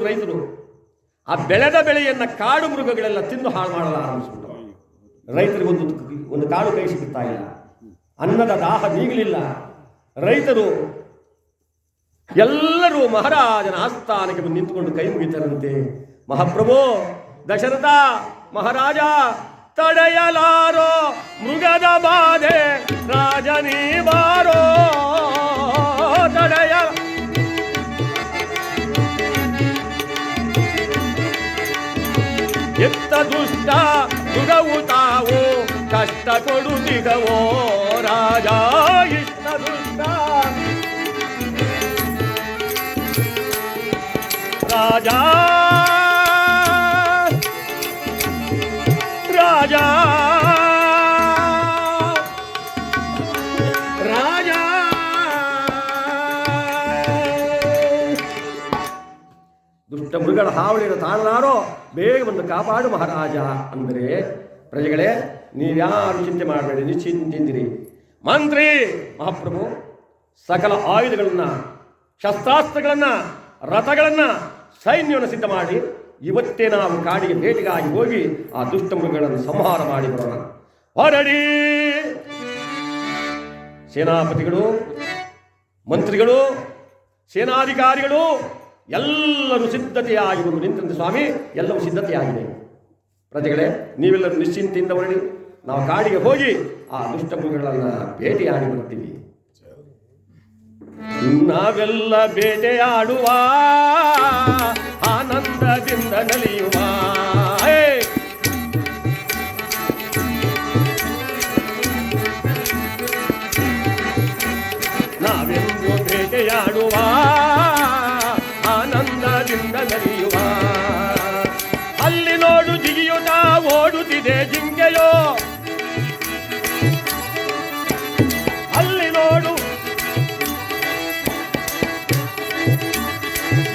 ರೈತರು. ಆ ಬೆಳೆದ ಬೆಳೆಯನ್ನು ಕಾಡು ಮೃಗಗಳೆಲ್ಲ ತಿಂದು ಹಾಳು ಮಾಡಲು ಆರಂಭಿಸಿಬಿಟ್ಟು ರೈತರಿಗೆ ಒಂದು ಕಾಡು ಕೈ ಸಿಗುತ್ತಾ ಇಲ್ಲ. ಅನ್ನದ ದಾಹ ನೀಗಲಿಲ್ಲ. ರೈತರು ಎಲ್ಲರೂ ಮಹಾರಾಜನ ಆಸ್ಥಾನಕ್ಕೆ ಬಂದು ನಿಂತುಕೊಂಡು ಕೈ ಮುಗಿತಾರಂತೆ. ಮಹಾಪ್ರಭು ದಶರಥ ಮಹಾರಾಜ ತಡೆಯಲಾರೋ ಮೃಗದ ಬಾಧೆ ರಾಜನೀ ಬಾರೋ ತಡೆಯ ಎತ್ತ ದುಷ್ಟ ಮೃಗವು ತಾವು ಕಷ್ಟ ಕೊಡುತ್ತಿಗವೋ ರಾಜ ಇಷ್ಟ ದುಷ್ಟ ರಾಜ ರಾಜ ರಾಜ ದುಷ್ಟ ಮೃಗಗಳ ಹಾವಳಿಯನ್ನು ತಾಳಲಾರೋ ಬೇಗ ಬಂದು ಕಾಪಾಡು ಮಹಾರಾಜ ಅಂದರೆ, ಪ್ರಜೆಗಳೇ ನೀವ್ಯಾರು ಚಿಂತೆ ಮಾಡಬೇಡಿ, ನಿಶ್ಚಿಂತಿಂದಿರಿ. ಮಂತ್ರಿ ಮಹಾಪ್ರಭು ಸಕಲ ಆಯುಧಗಳನ್ನು, ಶಸ್ತ್ರಾಸ್ತ್ರಗಳನ್ನು, ರಥಗಳನ್ನು, ಸೈನ್ಯವನ್ನು ಸಿದ್ಧ ಮಾಡಿ ಇವತ್ತೇ ನಾವು ಕಾಡಿಗೆ ಭೇಟಿಗಾಗಿ ಹೋಗಿ ಆ ದುಷ್ಟ ಮೃಗಗಳನ್ನು ಸಂಹಾರ ಮಾಡಿ ಬರೋಣ. ಹೊರಡಿ. ಸೇನಾಪತಿಗಳು, ಮಂತ್ರಿಗಳು, ಸೇನಾಧಿಕಾರಿಗಳು ಎಲ್ಲರೂ ಸಿದ್ಧತೆಯಾಗಿ ಬಂದು ನಿಂತಂತೆ. ಸ್ವಾಮಿ, ಎಲ್ಲವೂ ಸಿದ್ಧತೆಯಾಗಿದೆ. ಪ್ರಜೆಗಳೇ ನೀವೆಲ್ಲರೂ ನಿಶ್ಚಿಂತೆಯಿಂದ ಹೊರಡಿ. ನಾವು ಕಾಡಿಗೆ ಹೋಗಿ ಆ ದುಷ್ಟ ಮೃಗಗಳನ್ನು ಭೇಟಿಯಾಡಿ ಬರ್ತೀವಿ. ನಾವೆಲ್ಲ ಬೇಟೆಯಾಡುವ, ಆನಂದದಿಂದ ನಲಿಯುವ. ನಾವೆಂದು ಬೇಟೆಯಾಡುವ, ಆನಂದದಿಂದ ನಲಿಯುವ. ಅಲ್ಲಿ ನೋಡು ಜಿಗಿಯುತ್ತಾ ಓಡುತ್ತಿದೆ ಜಿಂಕೆಯೋ, ಅಲ್ಲಿ ನೋಡು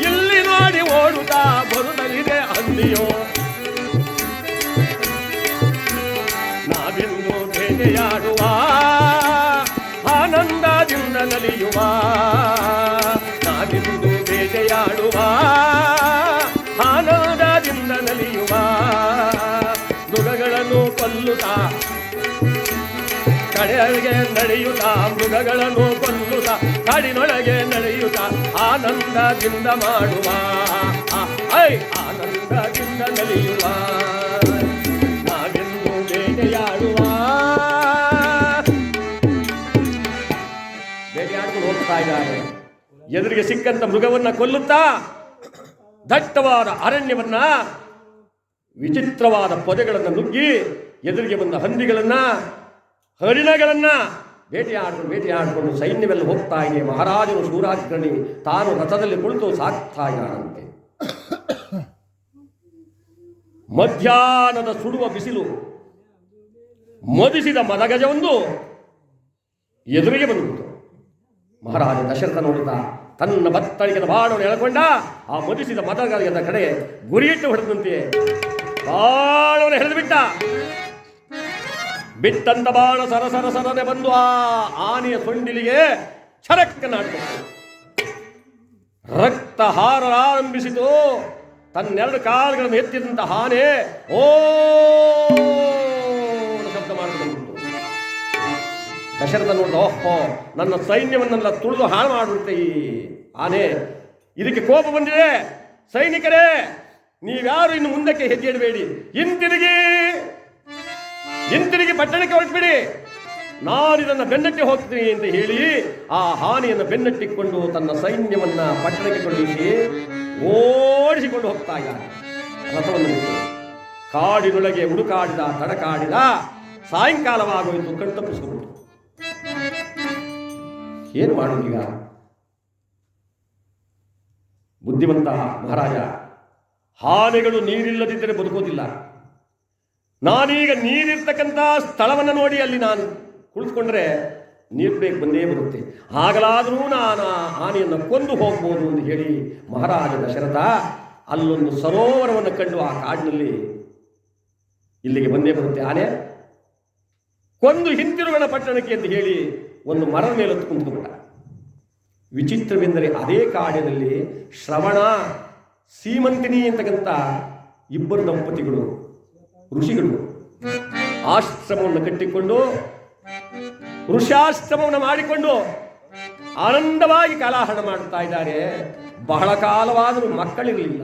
ಇಲ್ಲಿ ನೋಡಿ ಓಡುತ್ತಾ ಬರುತ್ತಲಿದೆ ಹಂದಿಯೋ. ನಾವಿಂದು ಬೇಟೆಯಾಡುವ, ಆನಂದದಿಂದ ನಲಿಯುವ. ನಾವಿಂದು ಬೇಟೆಯಾಡುವ, ಆನಂದದಿಂದ ನಲಿಯುವ. ಮೃಗಗಳನ್ನು ಕೊಲ್ಲುತ್ತಾ ಕಡೆಗೆ ನಡೆಯುತ್ತಾ, ಮೃಗಗಳನ್ನು ಕೊಲ್ಲುತ್ತಾ ಕಾಡಿನೊಳಗೆ ನಡೆಯುತ್ತಾ ಆನಂದದಿಂದ ಮಾಡುವ, ಆನಂದದಿಂದ ನಲಿಯುವ. ನಾವೆಂದು ಬೇಟೆಯಾಡುವ. ಬೇಟೆಯಾಡ್ಕೊಂಡು ಹೋಗ್ತಾ ಇದ್ದಾರೆ. ಎದುರಿಗೆ ಸಿಕ್ಕಂತ ಮೃಗವನ್ನ ಕೊಲ್ಲುತ್ತಾ ದಟ್ಟವಾದ ಅರಣ್ಯವನ್ನ, ವಿಚಿತ್ರವಾದ ಪೊದೆಗಳನ್ನು ನುಗ್ಗಿ ಎದುರಿಗೆ ಬಂದ ಹಂದಿಗಳನ್ನ, ಹರಿಣಗಳನ್ನ ಬೇಟೆಯಾಡಿಕೊಂಡು ಸೈನ್ಯವೆಲ್ಲ ಹೋಗ್ತಾ ಇದೆ. ಮಹಾರಾಜನು ಶೂರಾಗ್ರಣಿ ತಾನು ರಥದಲ್ಲಿ ಕುಳಿತು ಸಾಕ್ತಾ ಇದ್ದಾನಂತೆ. ಮಧ್ಯಾಹ್ನದ ಸುಡುವ ಬಿಸಿಲು ಮದಿಸಿದ ಮದಗಜವೊಂದು ಎದುರಿಗೆ ಬಂದುಬಿಟ್ಟು ಮಹಾರಾಜ ದಶರಥ ನೋಡುತ್ತಾ ತನ್ನ ಬತ್ತಳಿಗೆದ ಬಾಣವನ್ನು ಎಳಕೊಂಡ. ಆ ಮದಿಸಿದ ಮದಗಜದ ಕಡೆ ಗುರಿಯಿಟ್ಟು ಹೊಡೆದಂತೆ ಬಾಣವನ್ನು ಎಳೆದು ಬಿಟ್ಟ. ಬಿಟ್ಟಂತ ಬಾಣ ಸರಸರಸರನೆ ಬಂದು ಆ ಆನೆಯ ಸೊಂಡಿಲಿಗೆ ಛರಕ್ಕನಾಡ್ತು. ರಕ್ತ ಹಾರಲಾರಂಭಿಸಿತು. ತನ್ನೆರಡು ಕಾಲುಗಳನ್ನು ಎತ್ತಿದಂತ ಆನೆ ಓ ಶಬ್ದ ಮಾಡಿಕೊಂಡು ದಶರಥ ನೋಡಿದ, ಓಹೋ, ನನ್ನ ಸೈನ್ಯವನ್ನೆಲ್ಲ ತುಳಿದು ಹಾಳು ಮಾಡಿಬಿಡುತ್ತೆ ಈ ಆನೆ. ಇದಕ್ಕೆ ಕೋಪ ಬಂದಿದೆ. ಸೈನಿಕರೇ, ನೀವ್ಯಾರು ಇನ್ನು ಮುಂದಕ್ಕೆ ಹೆಜ್ಜೆ ಇಡಬೇಡಿ, ಹಿಂತಿರುಗಿ ಪಟ್ಟಣಕ್ಕೆ ಹೊರಟ್ಬಿಡಿ. ನಾನಿದನ್ನು ಬೆನ್ನಟ್ಟಿ ಹೋಗ್ತೀನಿ ಅಂತ ಹೇಳಿ ಆ ಹಾನಿಯನ್ನು ಬೆನ್ನಟ್ಟಿಕೊಂಡು ತನ್ನ ಸೈನ್ಯವನ್ನ ಪಟ್ಟಣಕ್ಕೆ ಕಳುಹಿಸಿ ಓಡಿಸಿಕೊಂಡು ಹೋಗ್ತಾ ಇದ್ದಾರೆ. ರಥವನ್ನು ಬಿಟ್ಟು ಕಾಡಿನೊಳಗೆ ಹುಡುಕಾಡಿದ, ತಡಕಾಡಿದ. ಸಾಯಂಕಾಲವಾಗೋಯ್ತು. ಕಣ್ತಪ್ಪಿಸ್ಕೊಂಡು ಏನು ಮಾಡೋದೀಗ? ಬುದ್ಧಿವಂತ ಮಹಾರಾಜ, ಆನೆಗಳು ನೀರಿಲ್ಲದಿದ್ದರೆ ಬದುಕೋದಿಲ್ಲ. ನಾನೀಗ ನೀರಿರ್ತಕ್ಕಂಥ ಸ್ಥಳವನ್ನು ನೋಡಿ ಅಲ್ಲಿ ನಾನು ಕುಳಿತುಕೊಂಡ್ರೆ ನೀರು ಬೇಕು ಬಂದೇ ಬರುತ್ತೆ. ಆಗಲಾದರೂ ನಾನು ಆನೆಯನ್ನು ಕೊಂದು ಹೋಗ್ಬೋದು ಅಂತ ಹೇಳಿ ಮಹಾರಾಜ ದಶರಥ ಅಲ್ಲೊಂದು ಸರೋವರವನ್ನು ಕಂಡು ಆ ಕಾಡಿನಲ್ಲಿ ಇಲ್ಲಿಗೆ ಬಂದೇ ಬರುತ್ತೆ ಆನೆ, ಕೊಂದು ಹಿಂತಿರುಗೋಣ ಪಟ್ಟಣಕ್ಕೆ ಅಂತ ಹೇಳಿ ಒಂದು ಮರದ ಮೇಲೆ ಕುಂತ್ಕೊಂಡ್ಬಿಟ್ಟ. ವಿಚಿತ್ರವೆಂದರೆ ಅದೇ ಕಾಡಿನಲ್ಲಿ ಶ್ರವಣ ಸೀಮಂತಿನಿ ಅಂತಕ್ಕಂಥ ಇಬ್ಬರು ದಂಪತಿಗಳು ಋಷಿಗಳು ಆಶ್ರಮವನ್ನು ಕಟ್ಟಿಕೊಂಡು ಋಷಾಶ್ರಮವನ್ನು ಮಾಡಿಕೊಂಡು ಆನಂದವಾಗಿ ಕಾಲಹರಣ ಮಾಡುತ್ತಾ ಇದ್ದಾರೆ. ಬಹಳ ಕಾಲವಾದರೂ ಮಕ್ಕಳಿರಲಿಲ್ಲ.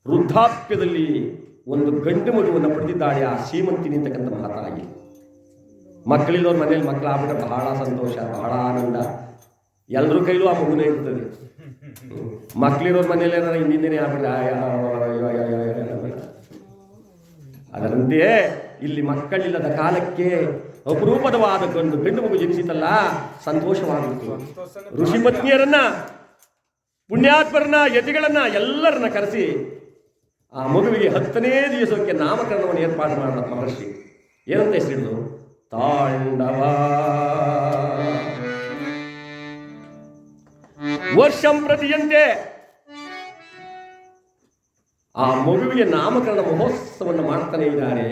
ವೃದ್ಧಾಪ್ಯದಲ್ಲಿ ಒಂದು ಗಂಡು ಮಗುವನ್ನು ಪಡೆದಿದ್ದಾಳೆ ಆ ಸೀಮಂತಿನಿ ಅಂತಕ್ಕಂಥ ಮಹಾತಾಯಿ. ಮಕ್ಕಳಿಲ್ಲವ್ರ ಮನೇಲಿ ಮಕ್ಕಳಾಗ್ಬಿಟ್ರೆ ಬಹಳ ಸಂತೋಷ, ಬಹಳ ಆನಂದ. ಎಲ್ಲರೂ ಕೈಲೂ ಆ ಮಗುನೇ ಇರ್ತದೆ. ಮಕ್ಕಳಿರೋರ ಮನೇಲಿ ಏನಾರ ಹಿಂದಿನೇ ಆಗ್ಬಿಟ್ರೆ ಅದರಂತೆಯೇ ಇಲ್ಲಿ ಮಕ್ಕಳಿಲ್ಲದ ಕಾಲಕ್ಕೆ ಅಪರೂಪದವಾದ ಗಂಡು ಮಗು ಜನಿಸಿತಲ್ಲ, ಸಂತೋಷವಾಗಿತ್ತು. ಋಷಿ ಪತ್ನಿಯರನ್ನ, ಪುಣ್ಯಾತ್ಮರನ್ನ, ಯತಿಗಳನ್ನ ಎಲ್ಲರನ್ನ ಕರೆಸಿ ಆ ಮಗುವಿಗೆ 10ನೇ ದಿವಸಕ್ಕೆ ನಾಮಕರಣವನ್ನು ಏರ್ಪಾಡು ಮಾಡಿದ ಮಹರ್ಷಿ. ಏನಂತ ಹೆಸರಿಡು? ತಾಂಡವ. ವರ್ಷಂ ಪ್ರತಿಯಂತೆ ಆ ಮಗುವಿಗೆ ನಾಮಕರಣ ಮಹೋತ್ಸವವನ್ನು ಮಾಡ್ತಾನೆ ಇದ್ದಾರೆ.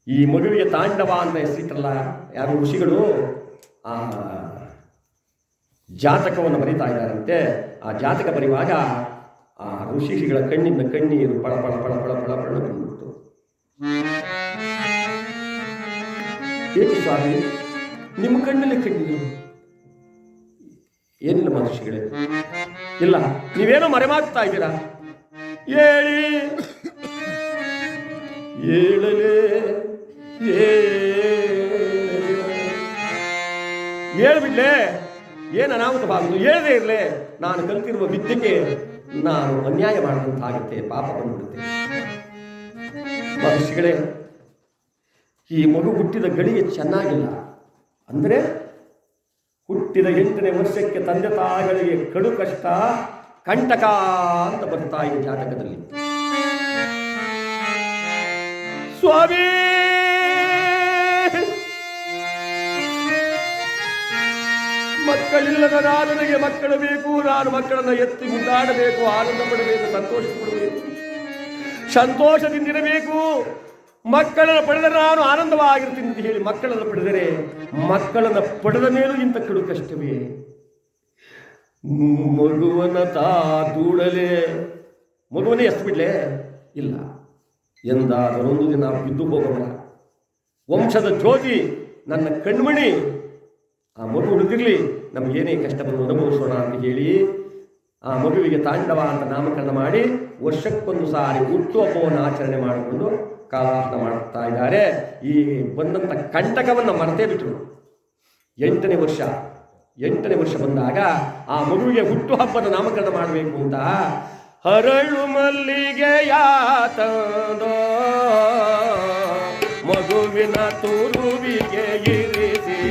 ಈ ಮಗುವಿಗೆ ತಾಂಡವ ಅಂತ ಹೆಸರಿಟ್ಟಲ್ಲ ಯಾರು ಋಷಿಗಳು, ಆ ಜಾತಕವನ್ನು ಬರೀತಾ ಇದ್ದಾರಂತೆ. ಆ ಜಾತಕ ಬರೆಯುವಾಗ ಆ ಋಷಿಗಳ ಕಣ್ಣಿಂದ ಕಣ್ಣೀರು ಪಳ ಪಳ ಪಳ ಪಳ ಪಳ ಪಳ ಬಂದ್ಬಿಡ್ತು. ಏಕೆ ಸ್ವಾಮಿ ನಿಮ್ಮ ಕಣ್ಣಲ್ಲಿ ಕಣ್ಣೀರು? ಏನಿಲ್ಲ ಮಹರ್ಷಿಗಳೇ, ಇಲ್ಲ ನೀವೇನೋ ಮರೆಮಾಗ್ತಾ ಇದ್ದೀರಾ. ಹೇಳಿ ಹೇಳಲೇ ಹೇಳ್ಬಿಡ್ಲೆ, ಏನು ಅನಾಹುತವಾಗುವುದು? ಹೇಳದೇ ಇರಲೇ ನಾನು ಕಲಿತಿರುವ ವಿದ್ಯೆಗೆ ನಾನು ಅನ್ಯಾಯ ಮಾಡಿದಂತಾಗುತ್ತೆ, ಪಾಪ ಬಂದ್ಬಿಡುತ್ತೆ. ಮಹರ್ಷಿಗಳೇ, ಈ ಮಗು ಹುಟ್ಟಿದ ಗಳಿಗೆ ಚೆನ್ನಾಗಿಲ್ಲ. ಅಂದರೆ ಹುಟ್ಟಿದ 8ನೇ ವರ್ಷಕ್ಕೆ ತಂದೆ ತಾಯಿಗಳಿಗೆ ಕಡು ಕಷ್ಟ, ಕಂಟಕ ಅಂತ ಬರ್ತಾ ಇದೆ ಜಾತಕದಲ್ಲಿ. ಸ್ವಾಮಿ ಮಕ್ಕಳಿಲ್ಲದ ನನಗೆ ಮಕ್ಕಳು ಬೇಕು. ನಾನು ಮಕ್ಕಳನ್ನು ಎತ್ತಿ ಮುದ್ದಾಡಬೇಕು, ಆನಂದ ಪಡಬೇಕು, ಸಂತೋಷ ಪಡಬೇಕು, ಸಂತೋಷದಿಂದಿರಬೇಕು. ಮಕ್ಕಳನ್ನು ಪಡೆದರೆ ನಾನು ಆನಂದವಾಗಿರ್ತೀನಿ ಅಂತ ಹೇಳಿ ಮಕ್ಕಳನ್ನು ಪಡೆದರೆ, ಮಕ್ಕಳನ್ನು ಪಡೆದ ಮೇಲೂ ಇಂಥ ಕಡು ಕಷ್ಟವೇ? ಮಗುವನ್ನ ದೂಡಲೇ, ಮಗುವನ್ನೇ ಎತ್ತು ಬಿಡ್ಲೆ? ಇಲ್ಲ, ಎಂದಾದರೊಂದು ದಿನ ಬಿದ್ದು ಹೋಗೋಣ. ವಂಶದ ಜ್ಯೋತಿ ನನ್ನ ಕಣ್ಮಣಿ, ಆ ಮಗು ಹುಡುಗಿರ್ಲಿ, ನಮಗೇನೇ ಕಷ್ಟವನ್ನು ಅನುಭವಿಸೋಣ ಅಂತ ಹೇಳಿ ಆ ಮಗುವಿಗೆ ತಾಂಡವ ಅಂತ ನಾಮಕರಣ ಮಾಡಿ ವರ್ಷಕ್ಕೊಂದು ಸಾರಿ ಹುಟ್ಟುಹಬ್ಬವನ್ನು ಆಚರಣೆ ಮಾಡಿಕೊಂಡು ಕಾಲಹರಣ ಮಾಡುತ್ತಾ ಇದ್ದಾರೆ. ಈ ಬಂದಂಥ ಕಂಟಕವನ್ನು ಮರೆತೇ ಬಿಟ್ಟರು. 8ನೇ ವರ್ಷ ಬಂದಾಗ ಆ ಮಗುವಿಗೆ ಹುಟ್ಟುಹಬ್ಬದ ನಾಮಕರಣ ಮಾಡಬೇಕು ಅಂತ ಹರಳು ಮಲ್ಲಿಗೆಯ ತಂದೋ ಮಗುವಿನ ತುರುವಿಗೆ ಇರಿಸಿ,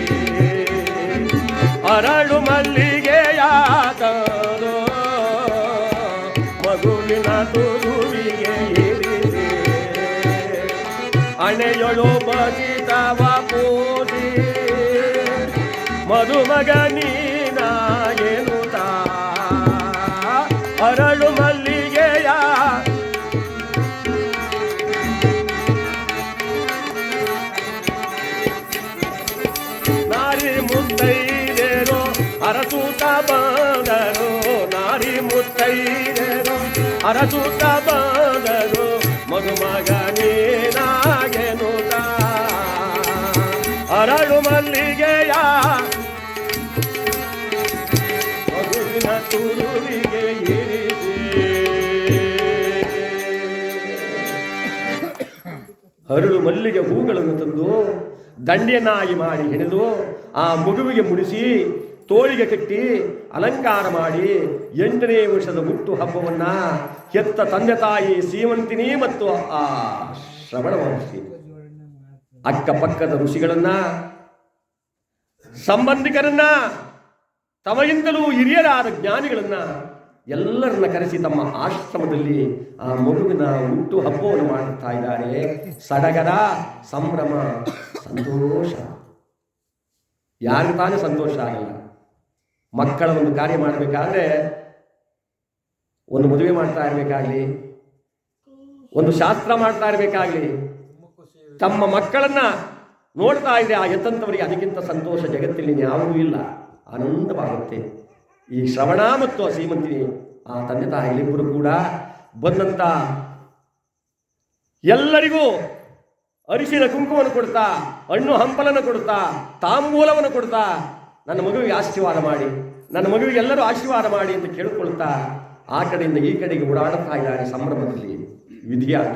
ಅರಳು ಮಲ್ಲಿಗೆಯ ತಂದೋ ಮಗುವಿನ ತುರುವಿಗೆ ಇರಿಸಿ, ಅಣೆಯೊಳು ಬಸಿತವ ಪೂಜಿ ಮಧುಮಗ ನೀನಾಯೇನುತ ಅರಳು ಮಲ್ಲಿಗೆಯ ನಾರಿ ಮುತ್ತೈದೇರೋ ಅರಸೂತ ಬಂದರು, ನಾರಿ ಮುತ್ತೈದೇರೋ ಅರಸೂತ ಬಂದರು, ಮಧುಮಗ ನೀನಾಯೇನುತ ಅರಳು ಮಲ್ಲಿಗೆಯ ಮಗುವಿನ ತುರುವಿಗೆ ಇರಿಸಿ. ಹರಳು ಮಲ್ಲಿಗೆ ಹೂಗಳನ್ನು ತಂದು ದಂಡೆಯನ್ನಾಗಿ ಮಾಡಿ ಹೆಣೆದು ಆ ಮಗುವಿಗೆ ಮುಡಿಸಿ ತೋಳಿಗೆ ಕಟ್ಟಿ ಅಲಂಕಾರ ಮಾಡಿ 8ನೇ ವರ್ಷದ ಹುಟ್ಟು ಹಬ್ಬವನ್ನ ಹೆತ್ತ ತಂದೆ ತಾಯಿ ಸೀಮಂತಿನಿ ಮತ್ತು ಆ ಶ್ರವಣ ಮಹರ್ಷಿ, ಅಕ್ಕಪಕ್ಕದ ಋಷಿಗಳನ್ನ, ಸಂಬಂಧಿಕರನ್ನ, ತಮಗಿಂತಲೂ ಹಿರಿಯರಾದ ಜ್ಞಾನಿಗಳನ್ನ ಎಲ್ಲರನ್ನ ಕರೆಸಿ ತಮ್ಮ ಆಶ್ರಮದಲ್ಲಿ ಆ ಮಗುವಿನ ಹುಟ್ಟು ಹಬ್ಬವನ್ನು ಮಾಡುತ್ತಾ ಇದ್ದಾರೆ. ಸಡಗರ, ಸಂಭ್ರಮ, ಸಂತೋಷ. ಯಾರಿಗೂ ತಾನೇ ಸಂತೋಷ ಆಗಲ್ಲ? ಮಕ್ಕಳ ಒಂದು ಕಾರ್ಯ ಮಾಡಬೇಕಾದ್ರೆ, ಒಂದು ಮದುವೆ ಮಾಡ್ತಾ ಇರಬೇಕಾಗ್ಲಿ, ಒಂದು ಶಾಸ್ತ್ರ ಮಾಡ್ತಾ ಇರಬೇಕಾಗ್ಲಿ, ತಮ್ಮ ಮಕ್ಕಳನ್ನ ನೋಡ್ತಾ ಇದೆ ಆ ಎತ್ತಂತವರಿಗೆ ಅದಕ್ಕಿಂತ ಸಂತೋಷ ಜಗತ್ತಿನಲ್ಲಿ ಯಾವುದೂ ಇಲ್ಲ. ಆನಂದವಾಗುತ್ತೆ. ಈ ಶ್ರವಣ ಮತ್ತು ಸೀಮಂತಿನಿ ಆ ತಂದೆ ತಾಯಿಗಳಿಬ್ಬರು ಕೂಡ ಬಂದಂತ ಎಲ್ಲರಿಗೂ ಅರಿಶಿನ ಕುಂಕುಮವನ್ನು ಕೊಡ್ತಾ, ಹಣ್ಣು ಹಂಪಲನ್ನು ಕೊಡ್ತಾ, ತಾಂಬೂಲವನ್ನು ಕೊಡ್ತಾ, ನನ್ನ ಮಗುವಿಗೆ ಆಶೀರ್ವಾದ ಮಾಡಿ, ನನ್ನ ಮಗುವಿಗೆ ಎಲ್ಲರೂ ಆಶೀರ್ವಾದ ಮಾಡಿ ಅಂತ ಕೇಳಿಕೊಳ್ತಾ ಆ ಕಡೆಯಿಂದ ಈ ಕಡೆಗೆ ಓಡಾಡುತ್ತಾ ಇದ್ದಾರೆ ಸಂಭ್ರಮದಲ್ಲಿ. ವಿಧಿಯಾಟ.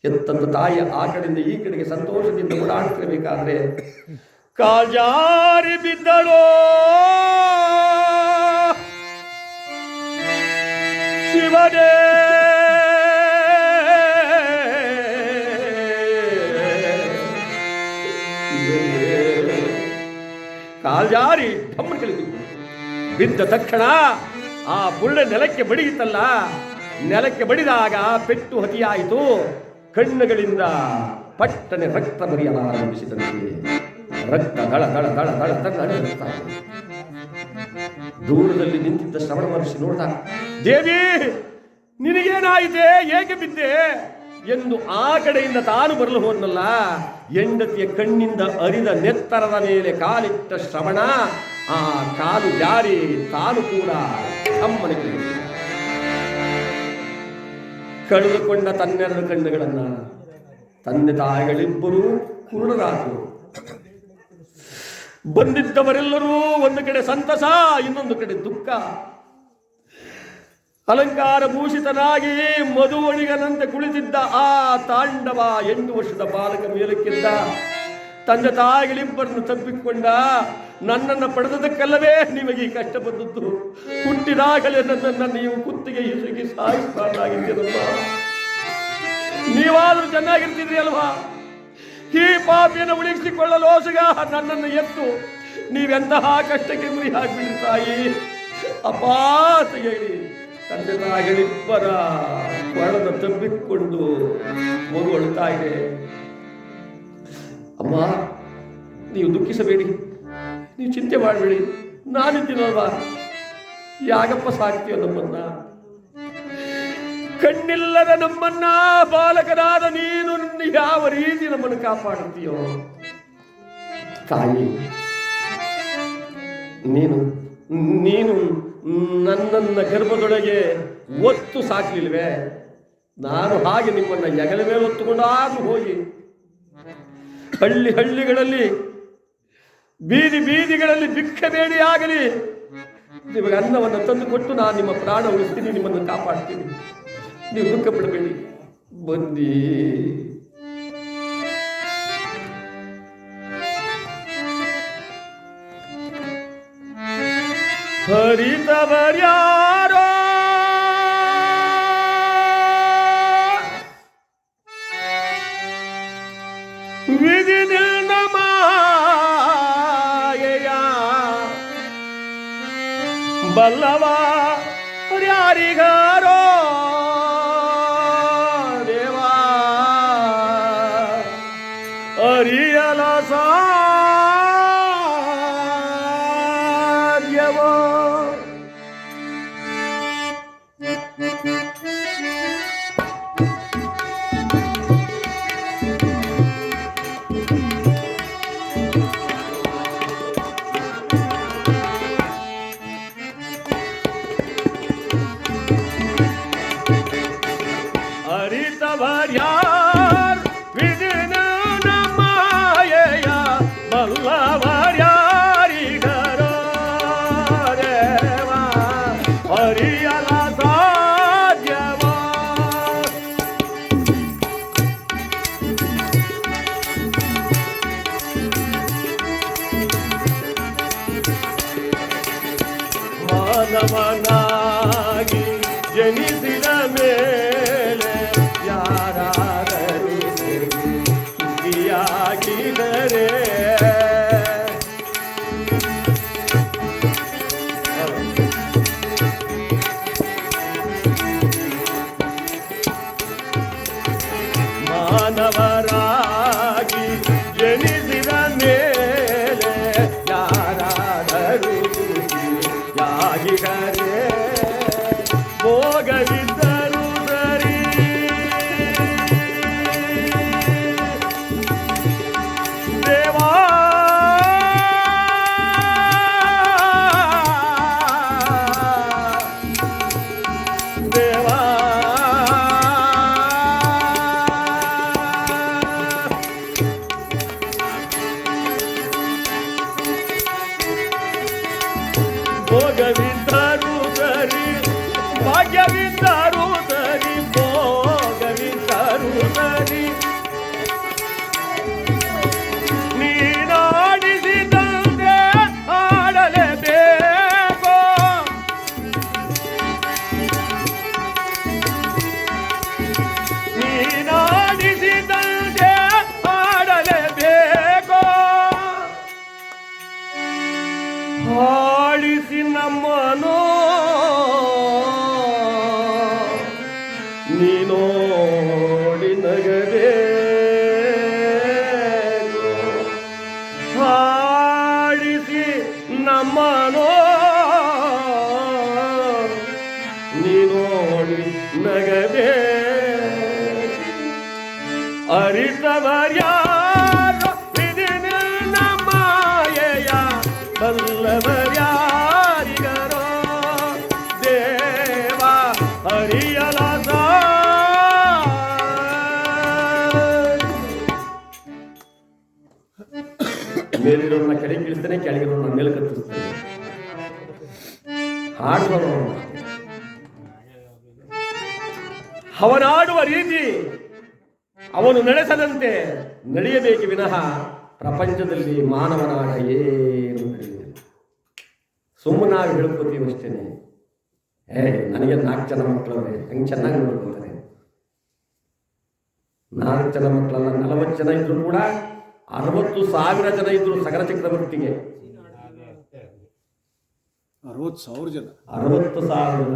ಎತ್ತಂತ ತಾಯಿ ಆ ಕಡೆಯಿಂದ ಈ ಕಡೆಗೆ ಸಂತೋಷದಿಂದ ಓಡಾಡುತ್ತಿರಬೇಕಾದ್ರೆ ಕಾಜಾರಿ ಬಿದ್ದಳೋ ಶಿವನೇ, ಕಾಲ್ಜಾರಿ ಢಮ್ಮನ ಕಲಿತು ಬಿದ್ದ ತಕ್ಷಣ ಆ ಬುಳ್ಳೆ ನೆಲಕ್ಕೆ ಬಡಿಯಿತಲ್ಲ, ನೆಲಕ್ಕೆ ಬಡಿದಾಗ ಪೆಟ್ಟು ಹತಿಯಾಯಿತು. ಕಣ್ಣುಗಳಿಂದ ಪಟ್ಟನೆ ರಕ್ತ ಬರಿಯಲಾರಂಭಿಸಿದಂತೆ ರಕ್ತ ದಳ ದಳ ದಳ ದಳ ದಳ. ದೂರದಲ್ಲಿ ನಿಂತಿದ್ದ ಶ್ರವಣ ಮಹರ್ಷಿ ನೋಡ್ದ, ದೇವಿ ನಿನಗೇನಾಯಿತೆ, ಏಕೆ ಬಿದ್ದೆ ಎಂದು ಆ ಕಡೆಯಿಂದ ತಾನು ಬರಲು ಹೋದ್ನಲ್ಲ. ಹೆಂಡತಿಯ ಕಣ್ಣಿಂದ ಅರಿದ ನೆತ್ತರದ ಮೇಲೆ ಕಾಲಿಟ್ಟ ಶ್ರವಣ ಆ ಕಾಲು ಜಾರಿ ತಾನು ಕೂಡ ಅಮ್ಮನ ಕಳೆದುಕೊಂಡ ತನ್ನೆರಡು ಕಣ್ಣುಗಳನ್ನ ತಂದೆ ತಾಯಿಗಳಿಬ್ಬರೂ ಕುರುಡರಾದರು. ಬಂದಿದ್ದವರೆಲ್ಲರೂ ಒಂದು ಕಡೆ ಸಂತಸ, ಇನ್ನೊಂದು ಕಡೆ ದುಃಖ. ಅಲಂಕಾರ ಭೂಷಿತನಾಗಿ ಮಧುವಣಿಗನಂತೆ ಕುಳಿತಿದ್ದ ಆ ತಾಂಡವ 8 ವರ್ಷದ ಬಾಲಕ ಮೇಲಕ್ಕೆದ್ದ. ತಂದೆ ತಾಯಿಗಳಿಬ್ಬರನ್ನು ತಪ್ಪಿಕೊಂಡ. ನನ್ನನ್ನು ಪಡೆದದಕ್ಕಲ್ಲವೇ ನಿಮಗೆ ಈ ಕಷ್ಟ ಬಂದದ್ದು, ಹುಟ್ಟಿದಾಗಲೇ ನನ್ನನ್ನು ನೀವು ಕುತ್ತಿಗೆ ಹಿಸುಗಿ ಸಾಯಿಸಬಾರ್ದಾಗಿದ್ದೀರಲ್ವ, ನೀವಾದರೂ ಚೆನ್ನಾಗಿರ್ತಿದ್ರಿ ಅಲ್ವಾ, ಈ ಪಾಪಿಯನ್ನು ಉಳಿಸಿಕೊಳ್ಳಲೋಸುಗ ನನ್ನನ್ನು ಎತ್ತು ನೀವೆಂತಹ ಕಷ್ಟಕ್ಕೆ ಗುರಿ ಹಾಕಿಬಿಡಿ ತಾಯಿ, ಅಪಾತ ಹೇಳಿ ತಂದೆ ತಾಯಿಗಳಿಬ್ಬರ ಕೊಳನ್ನು ತಬ್ಬಿಕೊಂಡು ಮಗು ಅಳುತ್ತಾ ಇದೆ. ಅಮ್ಮ, ನೀವು ದುಃಖಿಸಬೇಡಿ, ನೀವು ಚಿಂತೆ ಮಾಡಬೇಡಿ, ನಾನಿದ್ದೀನಲ್ವಾ, ಯಾಗಪ್ಪ ಸಾಕ್ತೀಯೋ ನಮ್ಮನ್ನ, ಕಣ್ಣಿಲ್ಲದ ನಮ್ಮನ್ನ ಬಾಲಕನಾದ ನೀನು ಯಾವ ರೀತಿ ನಮ್ಮನ್ನು ಕಾಪಾಡುತ್ತೀಯೋ ತಾಯಿ, ನೀನು ನನ್ನನ್ನ ಗರ್ಭದೊಳಗೆ ಒತ್ತು ಸಾಕಲಿಲ್ವೇ, ನಾನು ಹಾಗೆ ನಿಮ್ಮನ್ನ ಹೆಗಲ ಮೇಲೆ ಹೊತ್ತುಕೊಂಡಾದ್ರೂ ಹೋಗಿ ಹಳ್ಳಿಗಳಲ್ಲಿ ಬೀದಿಗಳಲ್ಲಿ ಭಿಕ್ಷೆ ಬೇಡಿ ಆಗಲಿ ನಿಮಗೆ ಅನ್ನವನ್ನು ತಂದು ಕೊಟ್ಟು ನಾನು ನಿಮ್ಮ ಪ್ರಾಣ ಉಳಿಸ್ತೀನಿ, ನಿಮ್ಮನ್ನು ಕಾಪಾಡ್ತೀನಿ, ನೀವು ದುಃಖ ಪಡಬೇಡಿ ಬಂದಿ. ಹರಿತವರ್ಯಾರೋ ವಿಧಿ ನಿನ್ನ ಮಾಯೆಯ ಬಲ್ಲವ ಯಾರಿಗಾರೋ ದೇವಾ ಅರಿಯಲ ಸಾಧ್ಯವೋ. ಅರಿತವರ್ಯಾರ್ ವಿಧಿನ ಮಾಯೆಯ ಬಲ್ಲವರ್ಯಾರಿಗರೋ ದೇವ ಅರಿಯಲ ಸಾಧ್ಯವೋ. ಮಾನವನಾಗಿ ಜನಿಸಿದ ಮೇಲೆ ಯಾರಾದರೂ ಸುಖಿಯಾಗಿದರೆ ಮಾನವರಾಗಿ ಜನಿಸಿದ ಮೇಲೆ ಯಾರಾದರೂ ಸುಖಿಯಾಗಿದರೆ ಭೋಗವಿದ್ದರು ಸರಿ ದೇವಾ ಭೋಗವಿದ್ದರೂ ಸರಿ, ಭಾಗ್ಯವಿದ್ದರೂ ಸರಿ, ಭೋಗವಿದ್ದರೂ ಸರಿ, ನೀನಾಡಿಸಿದಂತೆ ಆಡಲೇಬೇಕು. ನೀನಾಡಿಸಿದಂತೆ ಆಡಲೇಬೇಕು. ಆಡಿಸಿ ನಮ್ಮನೋ ನೀನೋಡಿ ನಗಬೇಕು. ಆಡಿಸಿ ನಮ್ಮನೋ ನೀನೋಡಿ ನಗಬೇಕು. ಅರಿತವರ್ಯಾರು ವಿಧಿ ನಿನ್ನ ಮಾಯೆಯ ಬಲ್ಲವರ್ಯಾರಿಗರೋ ದೇವ ಹರಿಯಲಾದ. ಮೇಲಿರೋನ್ನ ಕೆಳಗೆ ಇಳಿಸ್ತಾನೆ, ಕೆಳಗಿರೋನ್ನ ಮೇಲೆ ಕತ್ತಿಸ್ತಾನೆ. ಹಾಡುವನು ಅವನಾಡುವ ರೀತಿ ಅವನು ನಡೆಸದಂತೆ ನಡೆಯಬೇಕು ವಿನಃ ಪ್ರಪಂಚದಲ್ಲಿ ಮಾನವನಾಗ ಏನು ನಡೆಯುವುದಿಲ್ಲ. ಸುಮ್ಮನಾಗಿ ಹೇಳ್ಕೋತೀವಿ ಅಷ್ಟೇನೆ. ನನಗೆ 4 ಜನ ಮಕ್ಕಳವ್ರೆ, ಹಂಗೆ ಚೆನ್ನಾಗಿ ನೋಡ್ಕೊಳ್ತಾರೆ. 4 ಜನ ಮಕ್ಕಳಲ್ಲ, 40 ಜನ ಇದ್ರು ಕೂಡ 60,000 ಜನ ಇದ್ರು ಸಗರ ಚಕ್ರವರ್ತಿಗೆ. 60,000 ಜನ, 60,000 ಜನ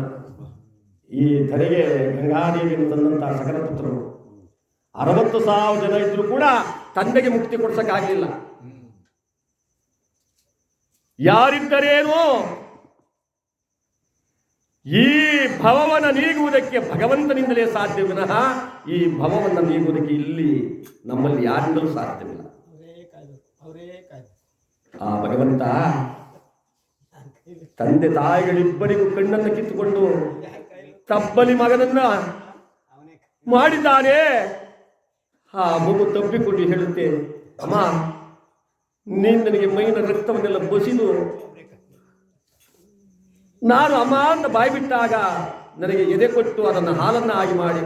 ಈ ಧರೆಗೆ ಗಂಗಾದೇವಿಯನ್ನು ತಂದಂತಹ ಸಕಲ ಪುತ್ರರು. 60,000 ಜನ ಇದ್ರು ಕೂಡ ತಂದೆಗೆ ಮುಕ್ತಿ ಕೊಡ್ಸಕ್ಕಾಗಲಿಲ್ಲ. ಯಾರಿದ್ದರೇನೋ ಈ ಭವವನ್ನು ನೀಗುವುದಕ್ಕೆ ಭಗವಂತನಿಂದಲೇ ಸಾಧ್ಯ ವಿನಃ ಈ ಭವವನ್ನು ನೀಗುವುದಕ್ಕೆ ಇಲ್ಲಿ ನಮ್ಮಲ್ಲಿ ಯಾರಿಂದಲೂ ಸಾಧ್ಯವಿಲ್ಲ. ಆ ಭಗವಂತ ತಂದೆ ತಾಯಿಗಳಿಬ್ಬರಿಗೂ ಕಣ್ಣನ್ನು ಕಿತ್ತುಕೊಂಡು ತಬ್ಬಲಿ ಮಗನನ್ನ ಮಾಡಿದ್ದಾನೆ. ಆ ಮಗು ತಬ್ಬಿಕೊಂಡು ಹೇಳುತ್ತೆ, ಅಮ್ಮ ನೀನು ನನಗೆ ಮೈನ ರಕ್ತವನ್ನೆಲ್ಲ ಬಸಿದು ನಾನು ಅಮ್ಮ ಅಂತ ಬಾಯಿ ಬಿಟ್ಟಾಗ ನನಗೆ ಎದೆ ಕೊಟ್ಟು ಅದನ್ನು ಹಾಲನ್ನು ಆಗಿ ಮಾಡಿ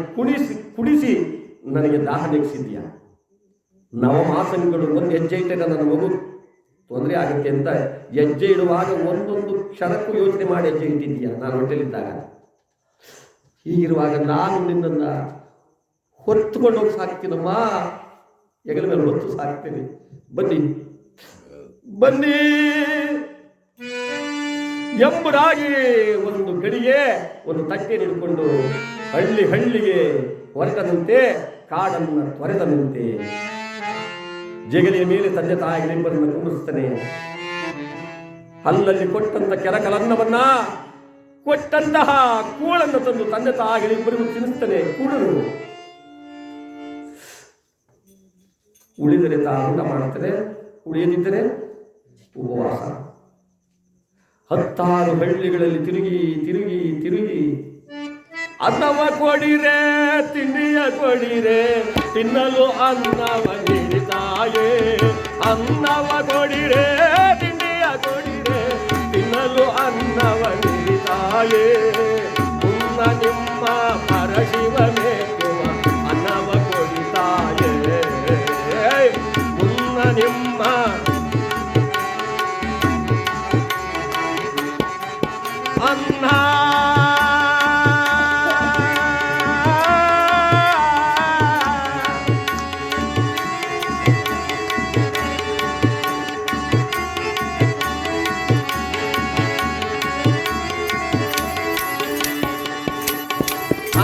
ಕುಡಿಸಿ ನನಗೆ ದಾಹ ನೆಗೆಸಿದ್ಯಾ. ನವಮಾಸಗಳು ಒಂದು ಹೆಜ್ಜೆ ಇಟ್ಟರೆ ನನ್ನ ಮಗು ತೊಂದರೆ ಆಗುತ್ತೆ ಅಂತ ಹೆಜ್ಜೆ ಇಡುವಾಗ ಒಂದೊಂದು ಕ್ಷಣಕ್ಕೂ ಯೋಚನೆ ಮಾಡಿ ಹೆಜ್ಜೆ ಇಟ್ಟಿದ್ದೀಯಾ ನಾನು ಹೊಟ್ಟೆಲಿದ್ದಾಗ. ಹೀಗಿರುವಾಗ ನಾನು ನಿನ್ನನ್ನು ಹೊತ್ತುಕೊಂಡು ಹೋಗಿ ಸಾಕ್ತೀನಮ್ಮ, ಹೆಗಲ ಮೇಲೆ ಹೊತ್ತು ಸಾಕ್ತೇನೆ, ಬನ್ನಿ ಬನ್ನಿ ಎಂಬುದಾಗಿ ಒಂದು ಗಡಿಗೆ ಒಂದು ತಟ್ಟೆ ಹಿಡ್ಕೊಂಡು ಹಳ್ಳಿಗೆ ಹೊರಟನಂತೆ, ಕಾಡನ್ನು ತೊರೆದನಂತೆ. ಜಗಲಿಯ ಮೇಲೆ ತಂದೆ ತಾಯಿಗಳಿಬ್ಬರನ್ನು ಕುಂದಿಸ್ತಾನೆ. ಅಲ್ಲಲ್ಲಿ ಕೊಟ್ಟಂತ ಕೆರಕಲನ್ನವನ್ನ ಕೊಟ್ಟಂತಹ ಕೂಳನ್ನು ತಂದು ತಂದೆ ತಾಯಿಗಳಿಬ್ಬರಿಗೂ ತಿನ್ನಿಸ್ತಾನೆ. ಕೂಡಲು ಉಳಿದರೆ ತಾ ಊಟ ಮಾಡುತ್ತದೆ, ಉಳಿಯದಿದ್ದರೆ ಉಪವಾಸ. 10 ಹಳ್ಳಿಗಳಲ್ಲಿ ತಿರುಗಿ ಅನ್ನವ ಕೊಡಿರೆ ತಿಂಡಿಯ ಕೊಡಿರೆ ತಿನ್ನಲು ಅನ್ನವ ನೀಡಿತಾಯೇ. ಅನ್ನವ ಕೊಡಿರೆ ತಿಂಡಿಯ ಕೊಡಿರೆ ತಿನ್ನಲು ಅನ್ನವ ನೀಡಿತಾಯೇ. ಮುನ್ನ ನಿಮ್ಮ ಪರಶಿವ ಮೇಕುವ ಅನ್ನವ ಕೊಡಿತಾಯೇ. ಮುನ್ನ ನಿಮ್ಮ ಅನ್ನ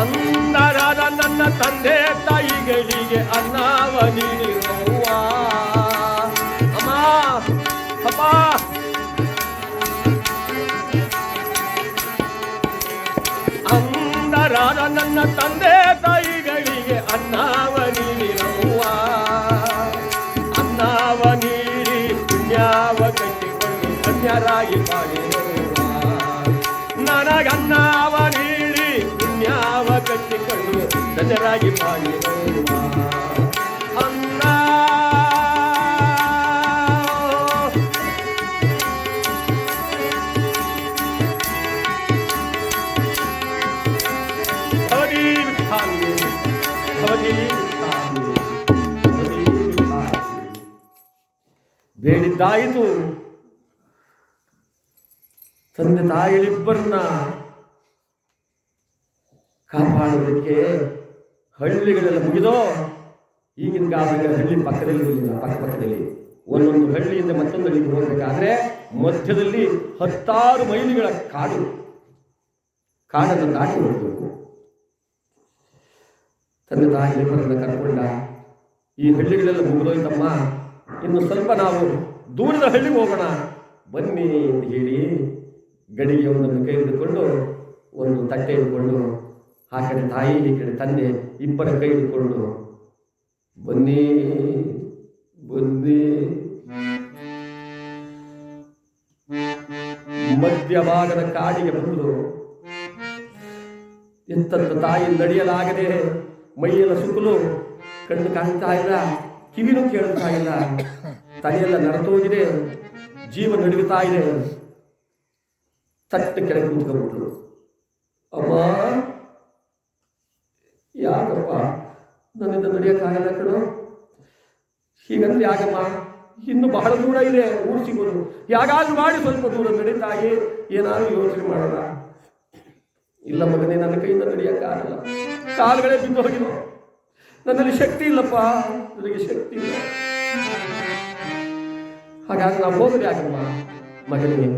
ಅಂದರಾದ ನನ್ನ ತಂದೆ ತಾಯಿಗಳಿಗೆ ಅನ್ನವ ನೀಡಿರುವ ಅಮ್ಮ ಅಪ್ಪ. ಅಂದರಾದ ನನ್ನ ತಂದೆ ತಾಯಿಗಳಿಗೆ ಅನ್ನವ ನೀಡಿರುವ ಅನ್ನವ ನೀಡಿ ಪುಣ್ಯವ ಕಟ್ಟಿಕೊಂಡು ಧನ್ಯರಾಗಿ ಬಾಳಿರುವ. ನನಗನ್ನವ ನೀಡಿ ಪುಣ್ಯವ ಕಟ್ಟಿಕೊಂಡು ಧನ್ಯರಾಗಿ ಬಾಳಿರುವ ಅನ್ನ. ಬೇಡಿದ್ದಾಯಿತು. ತಂದೆ ತಾಯಿಗಳಿಬ್ಬರನ್ನ ಕಾಪಾಡೋದಕ್ಕೆ ಹಳ್ಳಿಗಳೆಲ್ಲ ಮುಗಿದೋ. ಈಗಿನ ಕಾಲದಲ್ಲಿ ಹಳ್ಳಿ ಪಕ್ಕದಲ್ಲಿ ಇರಲಿಲ್ಲ, ಪಕ್ಕದಲ್ಲಿ ಒಂದೊಂದು ಹಳ್ಳಿಯಿಂದ ಮತ್ತೊಂದು ಹಳ್ಳಿಗೆ ಹೋಗಬೇಕಾದ್ರೆ ಮಧ್ಯದಲ್ಲಿ 10 ಮೈಲಿಗಳ ಕಾಡನ್ನು ದಾಟಿ ಹೋಗಬೇಕು. ತಂದೆ ತಾಯಿಗಳಿಬ್ಬರನ್ನ ಕರ್ಕೊಂಡ. ಈ ಹಳ್ಳಿಗಳೆಲ್ಲ ಮುಗಿದೋಯ್ತಮ್ಮ, ಇನ್ನು ಸ್ವಲ್ಪ ನಾವು ದೂರದ ಹಳ್ಳಿಗೆ ಹೋಗೋಣ ಬನ್ನಿ ಅಂತ ಹೇಳಿ ಗಡಿಗೆ ಒಂದನ್ನು ಕೈ ಹಿಡಿದುಕೊಂಡು, ಒಂದು ತಟ್ಟೆ ಹಿಡ್ಕೊಂಡು, ಆ ಕಡೆ ತಾಯಿ ಈ ಕಡೆ ತಂದೆ ಇಬ್ಬರ ಕೈ ಹಿಡ್ಕೊಂಡು ಬನ್ನಿ ಬನ್ನಿ. ಮಧ್ಯಭಾಗದ ಕಾಡಿಗೆ ಬಂದು ಎಂತಂತ ತಾಯಿ ನಡೆಯಲಾಗದೆ ಮೈಯೆಲ್ಲ ಸುತ್ತಲೂ ಕಣ್ಣು ಕಾಣ್ತಾ ಇಲ್ಲ, ಕಿವಿನೂ ಕೇಳ್ತಾ ಇಲ್ಲ, ತಲೆಯೆಲ್ಲ ನರತೋಗಿದೆ, ಜೀವ ನಡುಗುತ್ತಾ ಇದೆ. ತಟ್ಟು ಕೆಳಗೆ ಕೂತ್ಕೊಂಡ್ಬಿಟ್ರು. ಅಮ್ಮ ಯಾಕಪ್ಪ ನನ್ನಿಂದ ನಡೆಯೋಕ್ಕಾಗಲ್ಲ ಕಣೋ. ಹೀಗಂದ್ರೆ ಯಾಕಮ್ಮ, ಇನ್ನು ಬಹಳ ದೂರ ಇದೆ ಊರು ಸಿಗೋದು, ಯಾಗಾದ್ರೂ ಮಾಡಿ ಸ್ವಲ್ಪ ದೂರ ನಡೀತಾಯಿ, ಏನಾದ್ರು ಯೋಚನೆ ಮಾಡೋಣ. ಇಲ್ಲ ಮಗನೇ, ನನ್ನ ಕೈಯಿಂದ ನಡೆಯೋಕ್ಕಾಗಲ್ಲ, ಕಾಲುಗಳೇ ಬಿದ್ದು ಹೋಗಿರೋ, ನನ್ನಲ್ಲಿ ಶಕ್ತಿ ಇಲ್ಲಪ್ಪ, ನನಗೆ ಶಕ್ತಿ ಇಲ್ಲ. ಹಾಗಾಗಿ ನಾವು ಹೋಗೋದು ಯಾಕಮ್ಮ ಮಗನಿಗೆ,